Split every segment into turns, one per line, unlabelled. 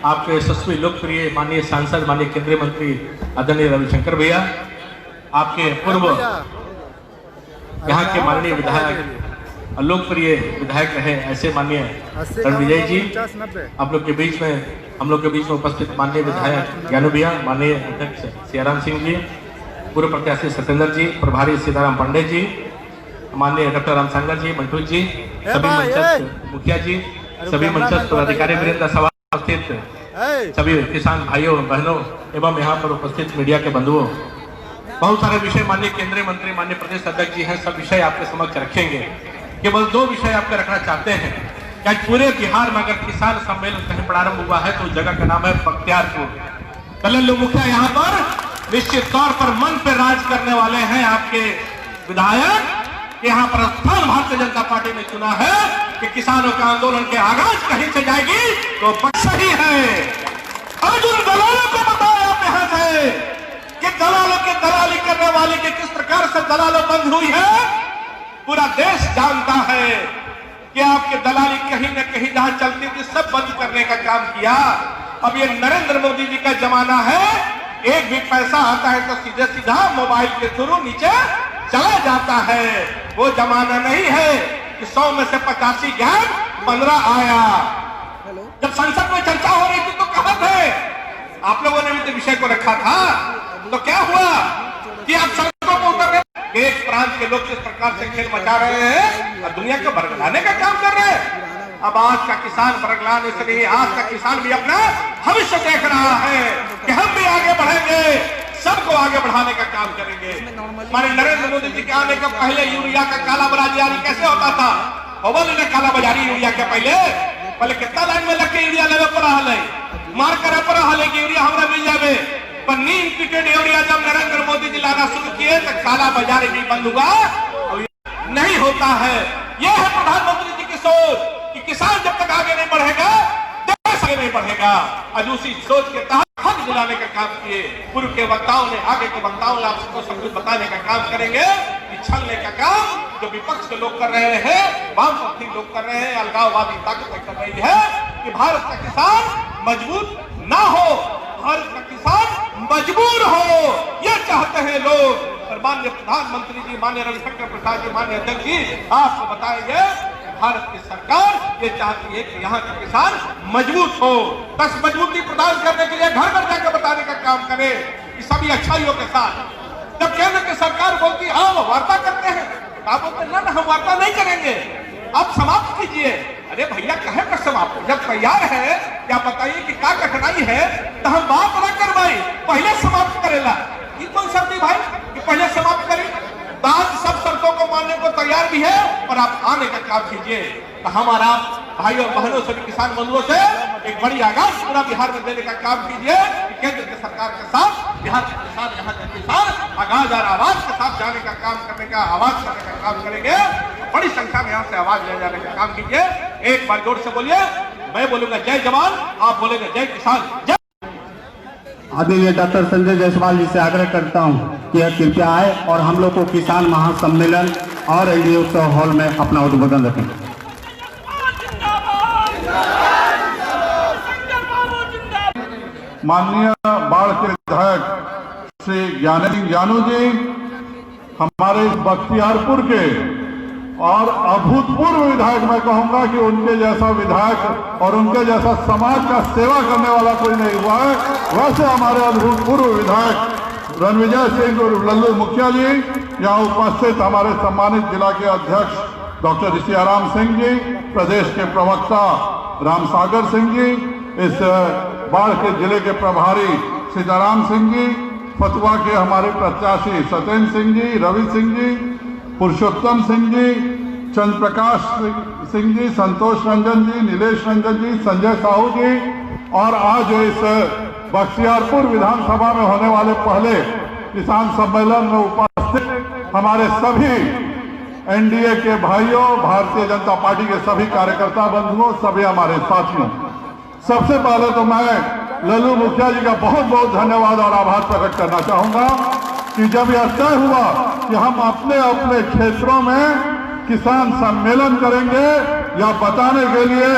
आपके यशस्वी लोकप्रिय माननीय सांसद माननीय केंद्रीय मंत्री आदरणीय रविशंकर भैया, आपके पूर्व यहाँ के माननीय विधायक लोकप्रिय विधायक रहे ऐसे माननीय रणविजय जी, आप लोग के बीच में हम लोग के बीच में उपस्थित माननीय विधायक ज्ञानू भैया, माननीय अध्यक्ष सियाराम सिंह जी, पूर्व प्रत्याशी सत्येंद्र जी, प्रभारी सीताराम पांडे जी, माननीय डॉक्टर रामसागर जी, मंटू जी, सभी मंचस्थ मुखिया जी, सभी मंचस्थ पदाधिकारी वृंद, सभा उपस्थित सभी किसान भाइयों बहनों एवं यहाँ पर उपस्थित मीडिया के बंधुओं, बहुत सारे विषय माननीय केंद्रीय मंत्री माननीय प्रदेश अध्यक्ष जी हैं, सब विषय आपके समक्ष रखेंगे। केवल 2 विषय आपके रखना चाहते हैं कि आज पूरे बिहार में अगर किसान सम्मेलन कहीं प्रारंभ हुआ है तो उस जगह का नाम है बख्तियारपुर। कलल्लू मुखिया यहाँ पर निश्चित तौर पर मन पे राज करने वाले हैं आपके विधायक। यहाँ पर स्थान भारतीय जनता पार्टी ने चुना है कि किसानों का आंदोलन के आगाज कहीं से जाएगी तो पक्ष ही है। आज उन दलालों को बताया आप यहाँ से कि दलालों के दलाली करने वाले की किस प्रकार से दलालों बंद हुई है। पूरा देश जानता है कि आपके दलाली कहीं न कहीं जहां चलती थी सब बंद करने का काम किया। अब ये नरेंद्र मोदी जी का जमाना है, एक भी पैसा आता है तो सीधे सीधा मोबाइल के थ्रू नीचे चला जाता है। वो जमाना नहीं है कि 100 में से 85 गैर 15 आया। जब संसद में चर्चा हो रही थी तो कहां थे आप लोगों ने भी तो विषय को रखा था, तो क्या हुआ कि आप सड़कों पर उतर रहे, एक प्रांत के लोग इस प्रकार से खेल मचा रहे हैं और दुनिया को बरगलाने का काम कर रहे हैं। अब आज का किसान बरगलाने से नहीं, आज का किसान भी अपना भविष्य देख रहा है कि हम भी आगे बढ़ेंगे, सबको आगे बढ़ाने का काम करेंगे। हमारे नरेंद्र मोदी जी के आने का पहले यूरिया का काला बाजारी कैसे होता था? ने काला बाजारी यूरिया के पहले कितना लाइन में लग के यूरिया लेवे पर है, मार करे पर है कि यूरिया हमरा मिल जावे, पर नीम टिकट यूरिया जब नरेंद्र मोदी जी लाना शुरू किए तो काला बाजारी भी बंद हुआ और नहीं होता है। यह है प्रधानमंत्री जी की सोच कि किसान जब तक आगे नहीं बढ़ेगा देश आगे नहीं बढ़ेगा। आज उसी सोच के तहत हक दिलाने का काम किए। पूर्व के वक्ताओं ने, आगे के वक्ताओं ने आपको सब कुछ बताने का काम करेंगे कि छलने का काम जो विपक्ष के लोग कर रहे हैं, वामपंथी लोग कर रहे हैं, अलगाववादी ताकतें कर रही है कि भारत का किसान मजबूत ना हो, भारत का किसान मजबूर हो, ये चाहते हैं लोग। और माननीय प्रधानमंत्री जी, माननीय रविशंकर प्रसाद जी, माननीय अध्यक्ष जी आपको बताएंगे भारत की सरकार ये चाहती है कि यहाँ का किसान मजबूत हो। बस मजबूती प्रदान करने के लिए घर घर जाकर बताने का काम करे कि सभी अच्छाइयों के साथ। जब केंद्र की सरकार बोलती है हाँ वार्ता करते हैं, आप बोलते ना हम वार्ता नहीं करेंगे, आप समाप्त कीजिए। अरे भैया कहे पर समाप्त, जब तैयार है क्या बताइए कि क्या कठिनाई है तो हम बात न करवाई, पहले समाप्त करेला। ये कौन शर्त भाई कि पहले समाप्त करें? आज सब शर्तों को मानने को तैयार भी है और आप आने का काम कीजिए। तो हमारा भाई और बहनों सभी किसान बंधुओं से एक बड़ी आगाज पूरा बिहार में देने का काम कीजिए कि केंद्र की सरकार के साथ बिहार के किसान, यहाँ के किसान आगाज और आवाज के साथ जाने का काम करने का, आवाज करने का काम करेंगे। बड़ी संख्या में यहाँ से आवाज ले जाने का काम कीजिए। एक बार जोर से बोलिए, मैं बोलूंगा जय जवान, आप बोलेंगे जय किसान। जय
आदरणीय डॉक्टर संजय जायसवाल जी से आग्रह करता हूं कि कृपया आए और हम लोग को किसान महासम्मेलन और एनडीए उत्सव हॉल में अपना उद्बोधन रखें।
माननीय बाढ़ के विधायक श्री ज्ञानू जी हमारे बख्तियारपुर के और अभूतपूर्व विधायक, मैं कहूंगा कि उनके जैसा विधायक और उनके जैसा समाज का सेवा करने वाला कोई नहीं हुआ है। वैसे हमारे अभूतपूर्व विधायक रणविजय सिंह और लल्लू मुखिया जी, यहाँ उपस्थित हमारे सम्मानित जिला के अध्यक्ष डॉक्टर सियाराम सिंह जी, प्रदेश के प्रवक्ता रामसागर सिंह जी, इस बाढ़ के जिले के प्रभारी सीताराम सिंह जी, फतुआ के हमारे प्रत्याशी सत्येंद्र सिंह जी, रवि सिंह जी, पुरुषोत्तम सिंह जी, चंद्र प्रकाश सिंह जी, संतोष रंजन जी, नीलेश रंजन जी, संजय साहू जी, और आज इस बख्तियारपुर विधानसभा में होने वाले पहले किसान सम्मेलन में उपस्थित हमारे सभी एनडीए के भाइयों, भारतीय जनता पार्टी के सभी कार्यकर्ता बंधुओं, सभी हमारे साथियों, सबसे पहले तो मैं लल्लू मुखिया जी का बहुत बहुत धन्यवाद और आभार प्रकट करना चाहूंगा कि जब यह तय हुआ कि हम अपने अपने क्षेत्रों में किसान सम्मेलन करेंगे, या बताने के लिए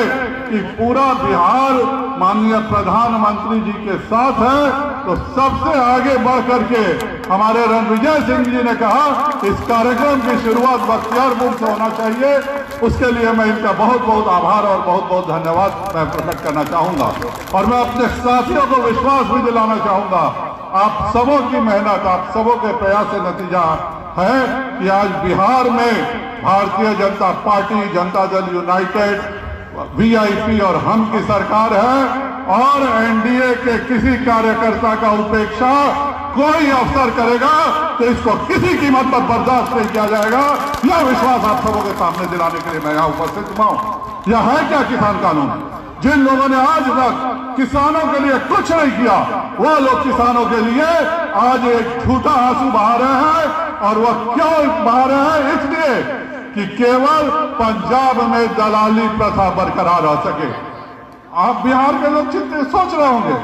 कि पूरा बिहार माननीय प्रधानमंत्री जी के साथ है, तो सबसे आगे बढ़ करके हमारे रणविजय सिंह जी ने कहा इस कार्यक्रम की शुरुआत बख्तियारपुर से होना चाहिए। उसके लिए मैं इनका बहुत बहुत आभार और बहुत बहुत धन्यवाद मैं प्रकट करना चाहूंगा। और मैं अपने साथियों को विश्वास भी दिलाना चाहूंगा, आप सबों की मेहनत, आप सबों के प्रयास से नतीजा है कि आज बिहार में Bharatiya Janata party, Janata Dal United, VIP और हम की सरकार है। और एनडीए के किसी कार्यकर्ता का उपेक्षा कोई अफसर करेगा तो इसको किसी कीमत पर बर्दाश्त नहीं किया जाएगा। यह विश्वास आप सबों के सामने दिलाने के लिए मैं यहाँ उपस्थित हूँ। यह है क्या किसान कानून? जिन लोगों ने आज तक किसानों के लिए कुछ नहीं किया, वह लोग किसानों के लिए आज एक झूठा आंसू बहा रहे हैं। और वह क्यों बहा रहे हैं? इसलिए कि केवल पंजाब में दलाली प्रथा बरकरार रह सके। आप बिहार के लोग चिंतित सोच रहे होंगे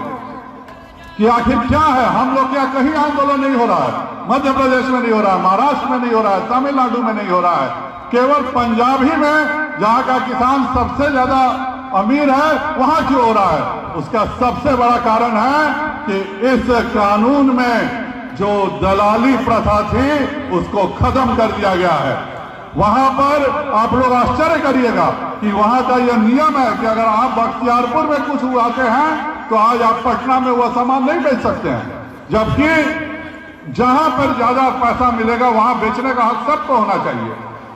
कि आखिर क्या है, हम लोग क्या कहीं आंदोलन नहीं हो रहा है? मध्य प्रदेश में नहीं हो रहा है, महाराष्ट्र में नहीं हो रहा है, तमिलनाडु में नहीं हो रहा है, केवल पंजाब ही में जहां का किसान सबसे ज्यादा अमीर है वहां क्यों हो रहा है? उसका सबसे बड़ा कारण है कि इस कानून में जो दलाली प्रथा थी उसको खत्म कर दिया गया है। वहां पर आप लोग आश्चर्य करिएगा कि वहां का यह नियम है कि अगर आप बख्तियारपुर में कुछ उगाते हैं तो आज आप पटना में वह सामान नहीं बेच सकते हैं, जबकि जहां पर ज्यादा पैसा मिलेगा वहां बेचने का हक सबको होना चाहिए।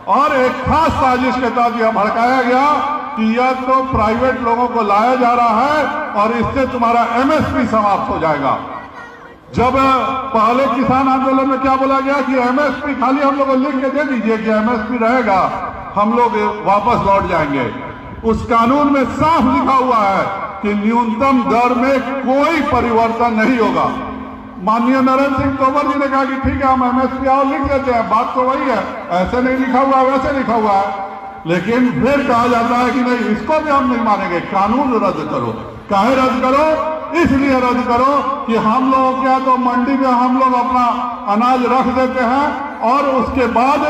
और एक खास साजिश के तहत यह भड़काया गया कि यह तो प्राइवेट लोगों को लाया जा रहा है और इससे तुम्हारा एमएसपी समाप्त हो जाएगा। जब पहले किसान आंदोलन में क्या बोला गया कि एमएसपी खाली हम लोग को लिख के दे दीजिए कि एमएसपी रहेगा, हम लोग वापस लौट जाएंगे। उस कानून में साफ लिखा हुआ है कि न्यूनतम दर में कोई परिवर्तन नहीं होगा। माननीय नरेंद्र सिंह तोमर जी ने कहा कि ठीक है हम एमएसपी और लिख देते हैं, बात तो वही है, ऐसे नहीं लिखा हुआ वैसे लिखा हुआ है। लेकिन फिर कहा जाता है कि नहीं, इसको भी हम नहीं मानेंगे, कानून रद्द करो। काहे रद्द करो? इसलिए रद्द करो कि हम लोग क्या तो मंडी में हम लोग अपना अनाज रख देते हैं और उसके बाद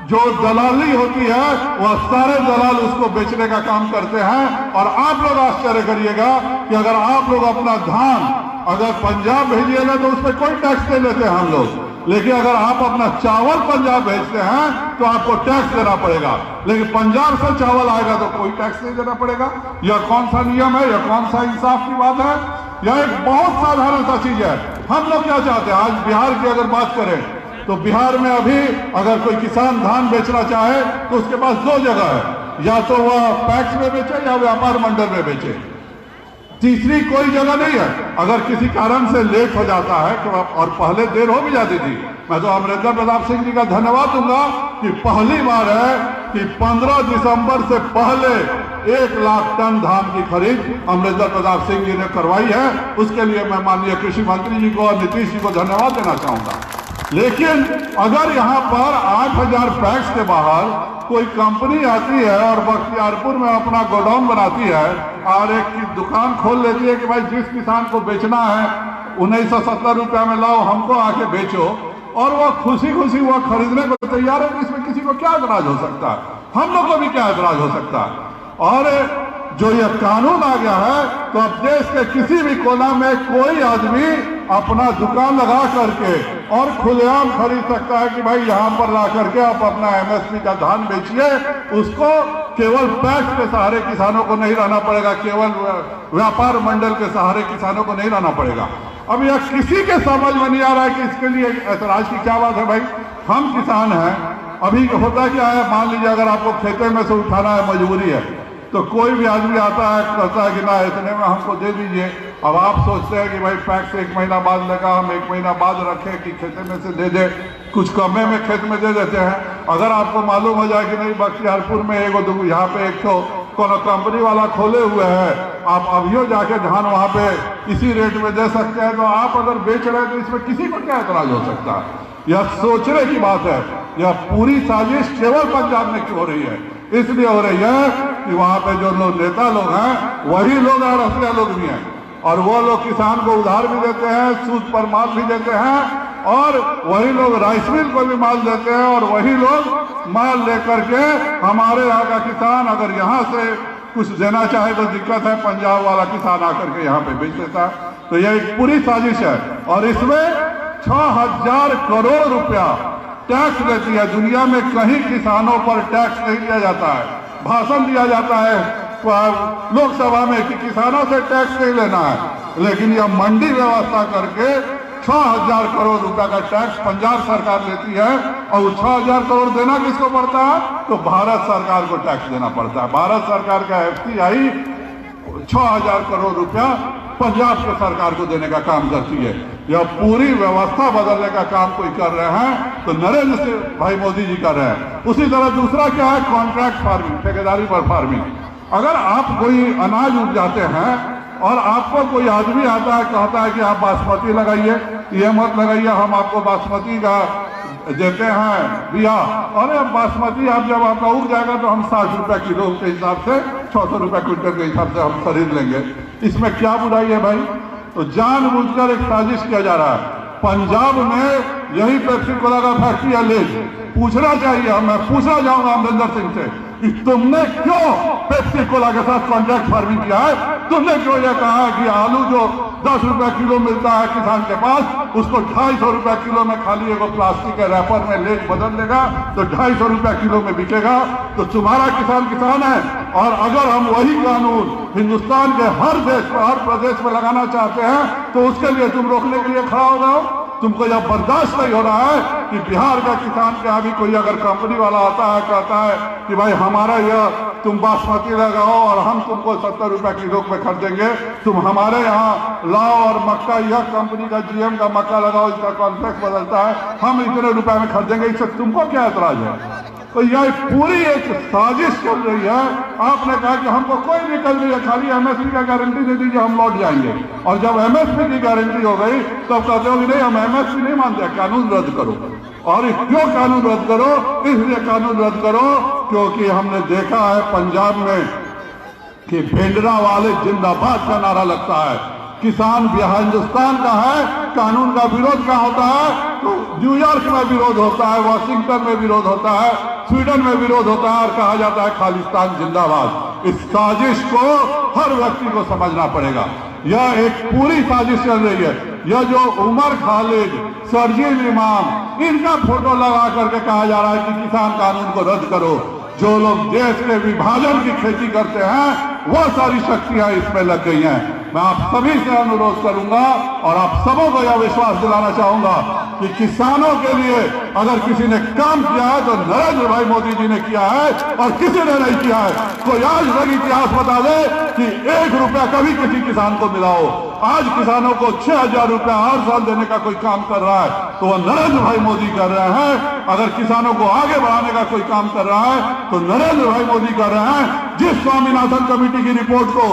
जो दलाली होती है वह सारे दलाल उसको बेचने का काम करते हैं। और आप लोग आश्चर्य करिएगा कि अगर आप लोग अपना धान अगर पंजाब भेजिएगा तो उस पर कोई टैक्स नहीं लेते हैं हम लोग, लेकिन अगर आप अपना चावल पंजाब भेजते हैं तो आपको टैक्स देना पड़ेगा। लेकिन पंजाब से चावल आएगा तो कोई टैक्स नहीं देना पड़ेगा। यह कौन सा नियम है? यह कौन सा इंसाफ की बात है? यह एक बहुत साधारण सा चीज है। हम लोग क्या चाहते हैं? आज बिहार की अगर बात करें तो बिहार में अभी अगर कोई किसान धान बेचना चाहे तो उसके पास दो जगह है, या तो वह पैक्स में बेचे या व्यापार मंडल में बेचे, तीसरी कोई जगह नहीं है। अगर किसी कारण से लेट हो जाता है तो और पहले देर हो भी जाती थी, मैं तो अमरिंदर प्रताप सिंह जी का धन्यवाद दूंगा कि पहली बार है कि 15 दिसंबर से पहले 1 लाख टन धान की खरीद अमरिंदर प्रताप सिंह जी ने करवाई है। उसके लिए मैं माननीय कृषि मंत्री जी को और नीतीश जी को धन्यवाद देना चाहूंगा। लेकिन अगर यहाँ पर 8000 पैक्स के बाहर कोई कंपनी आती है और बख्तियारपुर में अपना गोडाउन बनाती है और एक की दुकान खोल लेती है कि भाई जिस किसान को बेचना है 1970 रुपया में लाओ, हमको आके बेचो, और वह खुशी खुशी वह खरीदने को तैयार है, तो इसमें किसी को क्या एतराज हो सकता है? हम लोग को भी क्या एतराज हो सकता है? और जो यह कानून आ गया है तो अब देश के किसी भी कोना में कोई आदमी अपना दुकान लगा करके और खुलेआम खरीद सकता है कि भाई यहाँ पर ला करके आप अपना एमएसपी का धान बेचिए। उसको केवल पैक्स के सहारे किसानों को नहीं रहना पड़ेगा, केवल व्यापार मंडल के सहारे किसानों को नहीं रहना पड़ेगा। अब यह किसी के समझ में नहीं आ रहा है कि इसके लिए ऐतराज की क्या बात है। भाई हम किसान हैं, अभी होता क्या है, मान लीजिए अगर आपको खेते में से उठाना है, मजबूरी है, तो कोई भी आदमी आता है कहता है कि ना इतने में हमको दे दीजिए। अब आप सोचते हैं कि भाई पैक्स 1 महीना बाद लगा, हम 1 महीना बाद रखें कि खेते में से दे दे, कुछ कमे में खेत में दे देते हैं। अगर आपको मालूम हो जाए कि नहीं बख्तियारपुर में यहाँ पे एक तो कोनो कंपनी वाला खोले हुए है, आप अभियो जाके धान वहाँ पे इसी रेट में दे सकते हैं, तो आप अगर बेच रहे हैं तो इसमें किसी को क्या एतराज हो सकता है? यह सोचने की बात है। यह पूरी साजिश केवल पंजाब में क्यों हो रही है? इसलिए हो रही है कि वहां पे जो लोग नेता लोग हैं वही लोग अड़सिया लोग भी हैं, और वो लोग किसान को उधार भी देते हैं, सूद पर माल भी देते हैं, और वही लोग राइस मिल को भी माल देते हैं, और वही लोग माल लेकर के हमारे यहाँ का किसान अगर यहाँ से कुछ देना चाहे तो दिक्कत है, पंजाब वाला किसान आकर के यहाँ पे बेच देता है। तो यह एक पूरी साजिश है और इसमें 6000 करोड़ रुपया टैक्स लेती है। दुनिया में कहीं किसानों पर टैक्स नहीं दिया जाता है। भाषण दिया जाता है लोकसभा में कि किसानों से टैक्स नहीं लेना है, लेकिन यह मंडी व्यवस्था करके 6000 करोड़ रुपया का टैक्स पंजाब सरकार लेती है और 6000 करोड़ देना किसको पड़ता है? तो भारत सरकार को टैक्स देना पड़ता है। भारत सरकार का FCI 6000 करोड़ रुपया पंजाब के सरकार को देने का काम करती है। यह पूरी व्यवस्था बदलने का काम कोई कर रहे हैं तो नरेंद्र सिंह भाई मोदी जी कर रहे हैं। उसी तरह दूसरा क्या है? कॉन्ट्रैक्ट फार्मिंग, ठेकेदारी पर फार्मिंग। अगर आप कोई अनाज उपजाते हैं और आपको कोई आदमी आता है कहता है कि आप बासमती लगाइए, ये मत लगाइए, हम आपको बासमती का देते हैं बिया, और बासमती आप जब आपका उग जाएगा तो हम 60 रुपया किलो के हिसाब से 600 रुपया क्विंटल के हिसाब से हम खरीद लेंगे। इसमें क्या बुराई है भाई? तो जानबूझकर एक साजिश किया जा रहा है। पंजाब में यही पेप्सी कोला का फैक्ट्री है, ले पूछना चाहिए, मैं पूछना चाहूंगा अमरिंदर सिंह से कि तुमने क्यों पेप्सी कोला के साथ कॉन्ट्रैक्ट फार्मिंग किया है? तुमने क्यों यह कहा है कि आलू जो 10 रुपया किलो मिलता है किसान के पास, उसको 250 रुपया किलो में खाली एगो प्लास्टिक के रैपर में लेट बदल देगा तो 250 रुपया किलो में बिकेगा? तो तुम्हारा किसान किसान है। और अगर हम वही कानून हिंदुस्तान के हर देश में, हर प्रदेश में लगाना चाहते हैं तो उसके लिए तुम रोकने के लिए खड़ा हो गए हो। तुमको यह बर्दाश्त नहीं हो रहा है कि बिहार का किसान के यहाँ भी कोई अगर कंपनी वाला आता है कहता है कि भाई हमारा यह तुम बासमती लगाओ और हम तुमको 70 रुपया किलो में खरीदेंगे, तुम हमारे यहाँ लाओ और मक्का, यह कंपनी का GM का मक्का लगाओ, इसका कॉन्ट्रैक्ट बदलता है, हम इतने रुपए में खरीदेंगे, इससे तुमको क्या एतराज है? तो यह पूरी एक साजिश चल रही है। आपने कहा कि हमको कोई दिक्कत नहीं है, खाली MSP का गारंटी दे दीजिए, हम लौट जाएंगे। और जब MSP की गारंटी हो गई तब कहते हो कि नहीं हम MSP नहीं मानते, कानून रद्द करो। और क्यों कानून रद्द करो? इसलिए कानून रद्द करो क्योंकि हमने देखा है पंजाब में कि भिंडरा वाले जिंदाबाद का नारा लगता है। किसान बिहार हिंदुस्तान का है, कानून का विरोध कहाँ होता है? तो न्यूयॉर्क में विरोध होता है, वाशिंगटन में विरोध होता है, स्वीडन में विरोध होता है और कहा जाता है खालिस्तान जिंदाबाद। इस साजिश को हर व्यक्ति को समझना पड़ेगा। यह एक पूरी साजिश चल रही है। यह जो उमर खालिद, शर्जील इमाम, इनका फोटो लगा करके कहा जा रहा है कि किसान कानून को रद्द करो। जो लोग देश के विभाजन की खेती करते हैं वो सारी शक्तियां इसमें लग गई हैं। मैं आप सभी से अनुरोध करूंगा और आप सबों को यह विश्वास दिलाना चाहूंगा कि किसानों के लिए अगर किसी ने काम किया है तो नरेंद्र भाई मोदी जी ने किया है और किसी ने नहीं किया है। कोई आज तक इतिहास बता दे कि 1 रुपया कभी किसी किसान को मिला हो। आज किसानों को 6000 रुपया हर साल देने का कोई काम कर रहा है तो वह नरेंद्र भाई मोदी कर रहे हैं। अगर किसानों को आगे बढ़ाने का कोई काम कर रहा है तो नरेंद्र भाई मोदी कर रहे हैं। जिस स्वामीनाथन कमेटी की रिपोर्ट को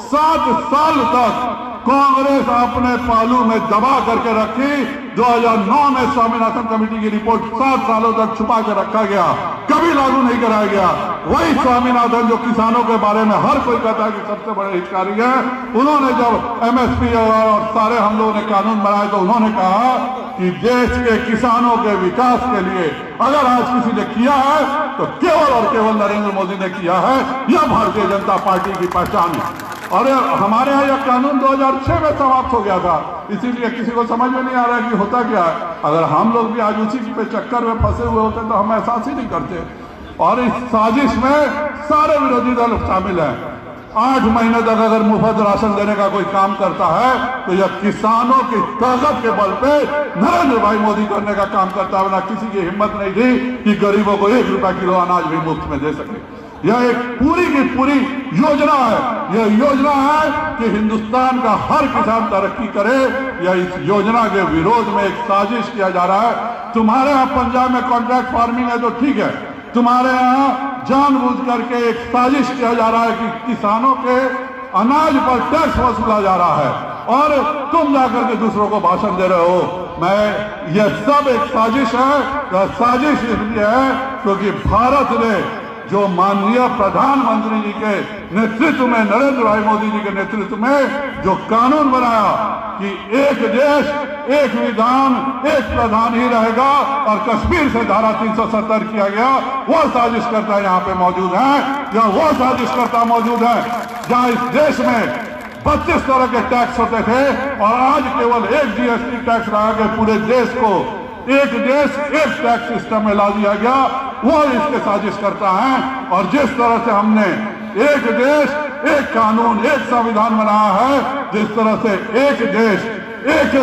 7 साल तक कांग्रेस अपने पालू में दबा करके रखी, 2009 में स्वामीनाथन कमेटी की रिपोर्ट 7 सालों तक छुपा के रखा गया, कभी लागू नहीं कराया गया। वही स्वामीनाथन जो किसानों के बारे में हर कोई कहता है कि सबसे बड़े हितकारी है, उन्होंने जब MSP और सारे हम लोगों ने कानून बनाए तो उन्होंने कहा कि देश के किसानों के विकास के लिए अगर आज किसी ने किया है तो केवल और केवल नरेंद्र मोदी ने किया है। यह भारतीय जनता पार्टी की पहचान है। और हमारे यहाँ यह कानून 2006 में समाप्त हो गया था, इसीलिए किसी को समझ में नहीं आ रहा है कि होता क्या है। अगर हम लोग भी आज उसी पे चक्कर में फंसे हुए होते तो हम एहसास ही नहीं करते। और इस साजिश में सारे विरोधी दल शामिल हैं। 8 महीने तक अगर मुफ्त राशन देने का कोई काम करता है तो यह किसानों की ताकत के बल पे नरेंद्र भाई मोदी करने का काम करता है। ना किसी की हिम्मत नहीं थी कि गरीबों को 1 रुपया किलो अनाज भी मुफ्त में दे सके। यह एक पूरी की पूरी योजना है। यह योजना है कि हिंदुस्तान का हर किसान तरक्की करे। यह इस योजना के विरोध में एक साजिश किया जा रहा है। तुम्हारे यहाँ पंजाब में कॉन्ट्रैक्ट फार्मिंग है तो ठीक है, तुम्हारे यहाँ जानबूझ करके एक साजिश किया जा रहा है कि किसानों के अनाज पर टैक्स वसूला जा रहा है और तुम जाकर के दूसरों को भाषण दे रहे हो। मैं यह सब एक साजिश है। यह साजिश इसलिए है क्योंकि भारत ने जो माननीय प्रधानमंत्री जी के नेतृत्व में, नरेंद्र भाई मोदी जी के नेतृत्व में जो कानून बनाया कि एक देश एक विधान एक प्रधान ही रहेगा और कश्मीर से धारा 370 किया गया वो साजिशकर्ता यहाँ पे मौजूद है या वो साजिशकर्ता मौजूद है जहाँ इस देश में 32 तरह के टैक्स होते थे और आज केवल एक जीएसटी टैक्स रहा कि पूरे देश को एक देश एक टैक्स सिस्टम में ला दिया गया, वो इसके साजिश करता है। और जिस तरह से हमने एक देश एक कानून एक संविधान बनाया है, जिस तरह से एक देश एक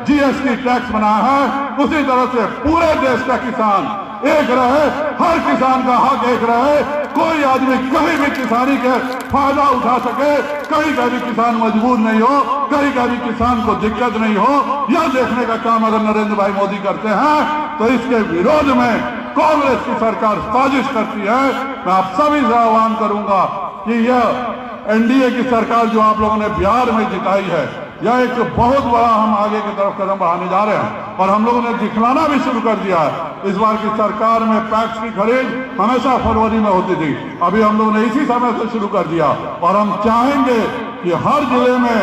जीएसटी टैक्स बनाया है, उसी तरह से पूरे देश का किसान एक रहे, हर किसान का हक एक रहे, कोई आदमी कहीं भी किसानी के फायदा उठा सके, कहीं का भी किसान मजबूर नहीं हो, कहीं का भी किसान को दिक्कत नहीं हो। यह देखने का काम अगर नरेंद्र भाई मोदी करते हैं तो इसके विरोध में कांग्रेस की सरकार साजिश करती है। मैं आप सभी से आह्वान करूंगा कि यह एनडीए की सरकार जो आप लोगों ने बिहार में जिताई है, यह एक बहुत बड़ा हम आगे की तरफ कदम बढ़ाने जा रहे हैं और हम लोगों ने दिखलाना भी शुरू कर दिया है। इस बार की सरकार में पैक्स की खरीद हमेशा फरवरी में होती थी, अभी हम लोगों ने इसी समय से शुरू कर दिया और हम चाहेंगे कि हर जिले में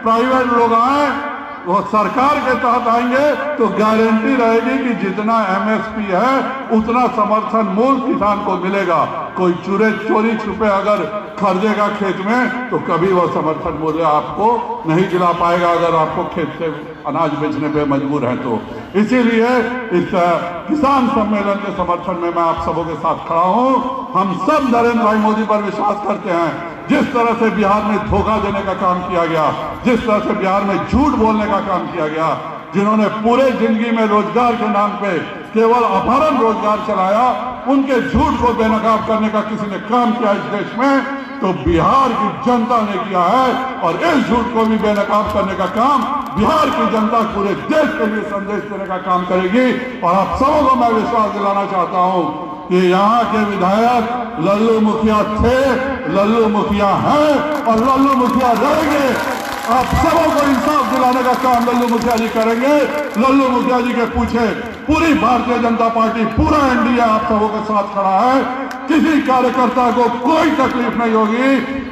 प्राइवेट लोग आए, वो सरकार के तहत आएंगे तो गारंटी रहेगी कि जितना एमएसपी है उतना समर्थन मूल्य किसान को मिलेगा। कोई चोरी छुपे अगर खरीदेगा खेत में तो कभी वो समर्थन मूल्य आपको नहीं दिला पाएगा अगर आपको खेत से अनाज बेचने पे मजबूर है तो। इसीलिए इस किसान सम्मेलन के समर्थन में मैं आप सबों के साथ खड़ा हूं। हम सब नरेंद्र भाई मोदी पर विश्वास करते हैं। जिस तरह से बिहार में धोखा देने का काम किया गया, जिस तरह से बिहार में झूठ बोलने का काम किया गया, जिन्होंने पूरे जिंदगी में रोजगार के नाम पे केवल अपहरण रोजगार चलाया, उनके झूठ को बेनकाब करने का किसी ने काम किया इस देश में तो बिहार की जनता ने किया है और इस झूठ को भी बेनकाब करने का काम बिहार की जनता पूरे देश के लिए संदेश देने का काम करेगी। और आप सबों को मैं विश्वास दिलाना चाहता हूं कि यहाँ के विधायक लल्लू मुखिया थे, लल्लू मुखिया हैं और लल्लू मुखिया रहेंगे। आप सबों को इंसाफ दिलाने का काम लल्लू मुखिया जी करेंगे। लल्लू मुखिया जी के पूछे पूरी भारतीय जनता पार्टी, पूरा एनडीए आप सबों के साथ खड़ा है। किसी कार्यकर्ता को कोई तकलीफ नहीं होगी।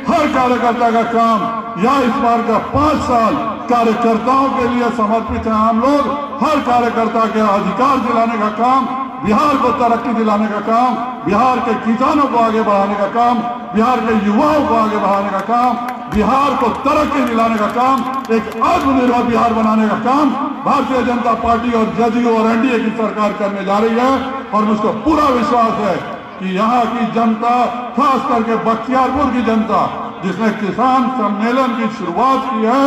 हर कार्यकर्ता का काम या इस बार का 5 साल कार्यकर्ताओं के लिए समर्पित है। हम लोग हर कार्यकर्ता के अधिकार दिलाने का काम, बिहार को तरक्की दिलाने का काम, बिहार के किसानों को आगे बढ़ाने का काम, बिहार के युवाओं को आगे बढ़ाने का काम, बिहार को तरक्की दिलाने का काम, एक आत्मनिर्भर बिहार बनाने का काम भारतीय जनता पार्टी और जदयू और एनडीए की सरकार करने जा रही है। और मुझको पूरा विश्वास है कि यहाँ की जनता, खास करके बख्तियारपुर की जनता जिसने किसान सम्मेलन की शुरुआत की है,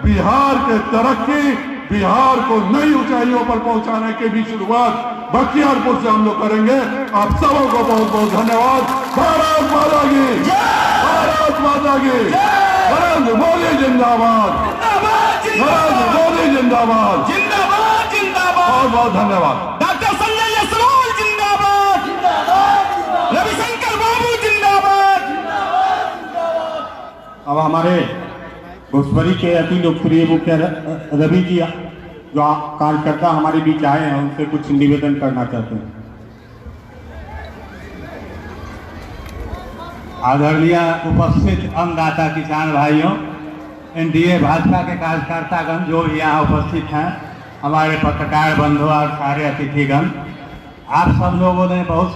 बिहार के तरक्की, बिहार को नई ऊंचाइयों पर पहुंचाने की भी शुरुआत बख्तियारपुर से हम लोग करेंगे। आप सबों को बहुत बहुत धन्यवाद। भारत माता की, भारत माता की, नरेंद्र मोदी जिंदाबाद, नरेंद्र मोदी जिंदाबाद,
जिंदाबाद जिंदाबाद।
बहुत बहुत धन्यवाद।
डॉक्टर संजय जायसवाल जिंदाबाद, रविशंकर बाबू जिंदाबाद।
अब हमारे भोजपुरी के अति लोकप्रिय मुख्य रवि जी जो कार्यकर्ता हमारे बीच आए हैं, उनसे कुछ निवेदन करना चाहते हैं।
आदरणीय उपस्थित अन्नदाता किसान भाइयों, एनडीए भाजपा के कार्यकर्तागण जो भी यहाँ उपस्थित हैं, हमारे पत्रकार बंधु और सारे अतिथिगण, आप सब लोगों ने बहुत